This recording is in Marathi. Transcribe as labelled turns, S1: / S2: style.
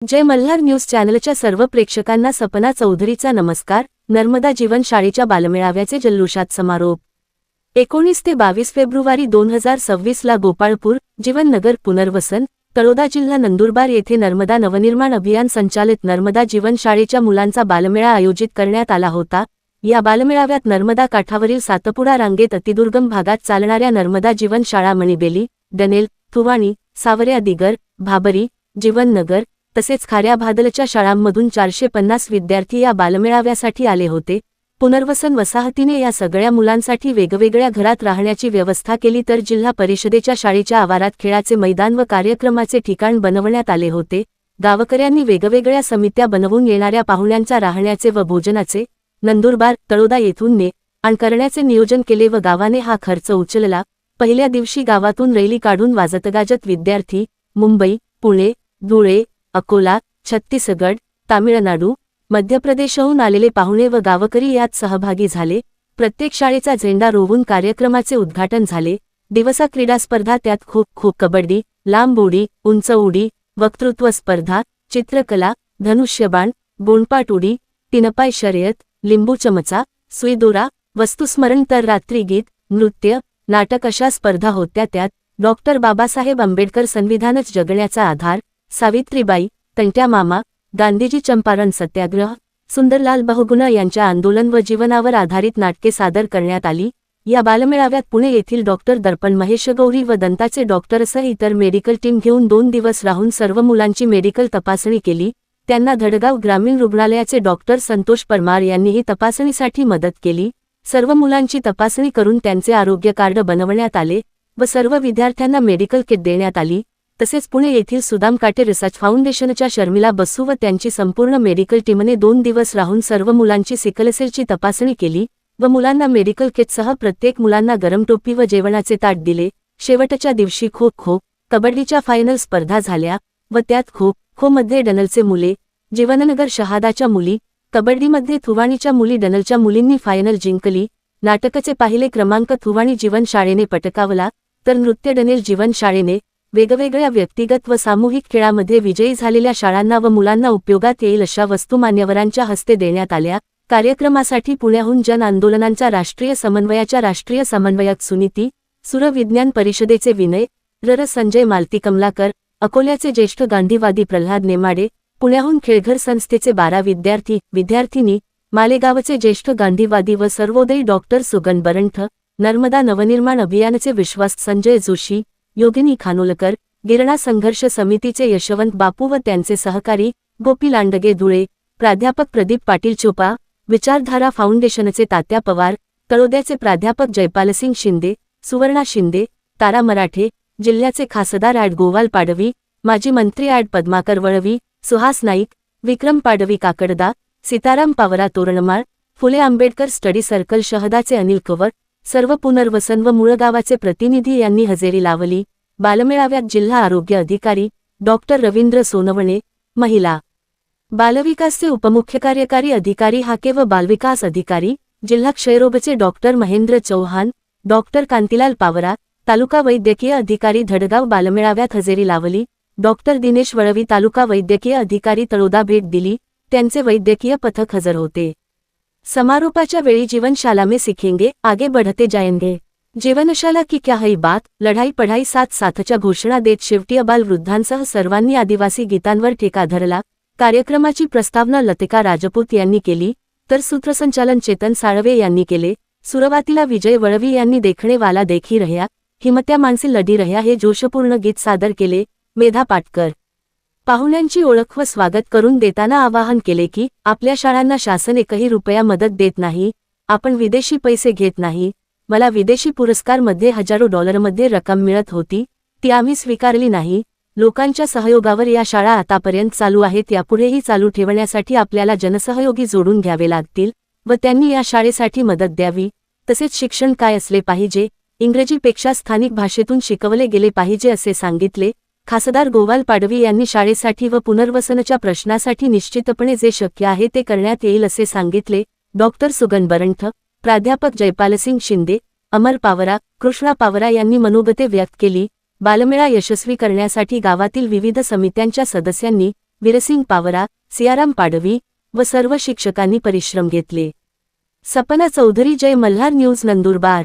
S1: जय मल्हार न्यूज चॅनलच्या सर्व प्रेक्षकांना सपना चौधरीचा नमस्कार। नर्मदा जीवन शाळेच्या बालमेळाव्याचे जल्लोषात समारोप 19 ते 22 फेब्रुवारी 2026 ला गोपाळपूर जीवन नगर पुनर्वसन तळोदा जिल्हा नंदुरबार येथे नर्मदा नवनिर्माण अभियान संचालित नर्मदा जीवन शाळेच्या मुलांचा बालमेळा आयोजित करण्यात आला होता। या बालमेळाव्यात नर्मदा काठावरील सातपुडा रांगेत अतिदुर्गम भागात चालणाऱ्या नर्मदा जीवन शाळा मणिबेली, डनेल, थुवाणी, सावर्या दिगर, भाबरी, जीवन नगर तसेच खाऱ्या भादलच्या शाळांमधून 450 विद्यार्थी या बालमेळाव्यासाठी आले होते। पुनर्वसन वसाहतीने या सगळ्या मुलांसाठी वेगवेगळ्या घरात राहण्याची व्यवस्था केली तर जिल्हा परिषदेच्या शाळेच्या आवारात खेळाचे मैदान व कार्यक्रमाचे ठिकाण बनवण्यात आले होते। गावकऱ्यांनी वेगवेगळ्या समित्या बनवून येणाऱ्या पाहुण्यांचा राहण्याचे व भोजनाचे नंदुरबार, तळोदा येथून ने-आण करण्याचे नियोजन केले व गावाने हा खर्च उचलला। पहिल्या दिवशी गावातून रैली काढून वाजतगाजत विद्यार्थी मुंबई, पुणे, धुळे, अकोला, छत्तीसगड, तामिळनाडू, मध्य प्रदेशहून आलेले पाहुणे व गावकरी यात सहभागी झाले। प्रत्येक शाळेचा झेंडा रोवून कार्यक्रमाचे उद्घाटन झाले। दिवसा क्रीडा स्पर्धा त्यात खो-खो, कबड्डी, लांब उडी, उंच उडी, वक्तृत्व स्पर्धा, चित्रकला, धनुष्यबाण, बोंडपाट उडी, तीनपाय शर्यत, लिंबू चमचा, सुईदोरा, वस्तुस्मरण तर रात्री गीत, नृत्य, नाटक अशा स्पर्धा होत्या। त्यात डॉक्टर बाबासाहेब आंबेडकर संविधानच जगण्याचा आधार, सावित्रीबाई, तंट्या मामा, गांधीजी चंपारण सत्याग्रह, सुंदरलाल बहुगुणा यांच्या आंदोलन व जीवनावर आधारित नाटके सादर करण्यात आली। या बालमेळाव्यात पुणे येथील डॉक्टर दर्पण महेश गौरी व दंताचे डॉक्टरसह इतर मेडिकल टीम घेऊन 2 दिवस राहून सर्व मुलांची मेडिकल तपासणी केली। त्यांना धडगाव ग्रामीण रुग्णालयाचे डॉक्टर संतोष परमार यांनीही तपासणीसाठी मदत केली। सर्व मुलांची तपासणी करून त्यांचे आरोग्य कार्ड बनवण्यात आले व सर्व विद्यार्थ्यांना मेडिकल किट देण्यात आली। तसेच पुणे येथील सुदाम काटे रिसर्च फाउंडेशनच्या शर्मिला बस्सू व त्यांची संपूर्ण मेडिकल टीमने 2 दिवस राहून सर्व मुलांची सिकलसेलची तपासणी केली व मुलांना मेडिकल किटसह प्रत्येक मुलांना गरम टोपी व जेवणाचे ताट दिले। शेवटच्या दिवशी खो-खो, कबड्डीच्या फायनल स्पर्धा झाल्या व त्यात खो-खोमध्ये डनलचे मुले, जीवननगर शहादाच्या मुली, कबड्डीमध्ये थुवाणीच्या मुली, डनलच्या मुलींनी फायनल जिंकली। नाटकाचे पहिले क्रमांक थुवाणी जीवन शाळेने पटकावला तर नृत्य डनेल जीवन शाळेने। वेगवेगळ्या व्यक्तिगत व सामूहिक खेळामध्ये विजयी झालेल्या शाळांना व मुलांना उपयोगात येईल अशा वस्तू मान्यवरांच्या हस्ते देण्यात आल्या। कार्यक्रमासाठी पुण्याहून जन आंदोलनांच्या राष्ट्रीय समन्वयाच्या राष्ट्रीय समन्वयक सुनीती सुर, विज्ञान परिषदेचे विनय र, संजय मालती कमलाकर, अकोल्याचे ज्येष्ठ गांधीवादी प्रल्हाद नेमाडे, पुण्याहून खेळघर संस्थेचे 12 विद्यार्थी-विद्यार्थिनी, मालेगावचे ज्येष्ठ गांधीवादी व सर्वोदयी डॉक्टर सुगन बरंठ, नर्मदा नवनिर्माण अभियानचे विश्वास संजय जोशी, योगिनी खानोलकर, गिरणा संघर्ष समितीचे यशवंत बापू व त्यांचे सहकारी गोपी लांडगे धुळे, प्राध्यापक प्रदीप पाटील चोपा, विचारधारा फाउंडेशनचे तात्या पवार, तळोद्याचे प्राध्यापक जयपालसिंग शिंदे, सुवर्णा शिंदे, तारा मराठे, जिल्ह्याचे खासदार ॲड गोवाल पाडवी, माजी मंत्री ॲड पद्माकर वळवी, सुहास नाईक, विक्रम पाडवी काकडदा, सीताराम पावरा तोरणमाळ, फुले आंबेडकर स्टडी सर्कल शहदाचे अनिल कंवर, सर्व पुनर्वसन व मुळगावाचे प्रतिनिधी यांनी हजेरी लावली। बालमेळाव्यात जिल्हा आरोग्य अधिकारी डॉक्टर रवींद्र सोनवणे, महिला बालविकासचे उपमुख्य कार्यकारी अधिकारी हाके व बालविकास अधिकारी जिल्हा क्षयरोगचे डॉक्टर महेंद्र चौहान, डॉक्टर कांतीलाल पावरा, तालुका वैद्यकीय अधिकारी धडगाव बालमेळाव्यात हजेरी लावली। डॉक्टर दिनेश वळवी, तालुका वैद्यकीय अधिकारी तळोदा भेट दिली, त्यांचे वैद्यकीय पथक हजर होते। समारोपाच्या वेळी जीवनशाला में सीखेंगे आगे बढ़ते जाएंगे, जीवनशाला की क्या है बात, लढाई पढाई साथ साथच्या घोषणा देत शेवटी अबाल वृद्धांसह सर्वांनी आदिवासी गीतांवर ठेका धरला। कार्यक्रमाची प्रस्तावना लतिका राजपूत यांनी केली तर सूत्रसंचालन चेतन साळवे यांनी केले। सुरुवातीला विजय वळवी यांनी देखणे वाला देख ही रह्या, हिमत्या माणसे लढी रह्या हे जोशपूर्ण गीत सादर केले। मेधा पाटकर पाहुण्यांची ओळख व स्वागत करून देताना आवाहन केले की आपल्या शाळांना शासन 1ही रुपया मदत देत नाही, आपण विदेशी पैसे घेत नाही। मला विदेशी पुरस्कार मध्ये हजारो डॉलरमध्ये रक्कम मिळत होती, ती आम्ही स्वीकारली नाही। लोकांच्या सहयोगावर या शाळा आतापर्यंत चालू आहेत, यापुढेही चालू ठेवण्यासाठी आपल्याला जनसहयोगी जोडून घ्यावे लागतील व त्यांनी या शाळेसाठी मदत द्यावी। तसेच शिक्षण काय असले पाहिजे, इंग्रजीपेक्षा स्थानिक भाषेतून शिकवले गेले पाहिजे असे सांगितले। खासदार गोवाल पाडवी यांनी शाळेसाठी व पुनर्वसनच्या प्रश्नासाठी निश्चितपणे जे शक्य आहे ते करण्यात येईल असे सांगितले। डॉक्टर सुगन बरंठ, प्राध्यापक जयपालसिंग शिंदे, अमर पावरा, कृष्णा पावरा यांनी मनोगते व्यक्त केली। बालमेळा यशस्वी करण्यासाठी गावातील विविध समित्यांच्या सदस्यांनी वीरसिंग पावरा, सियाराम पाडवी व सर्व शिक्षकांनी परिश्रम घेतले. सपना चौधरी, जय मल्हार न्यूज, नंदुरबार.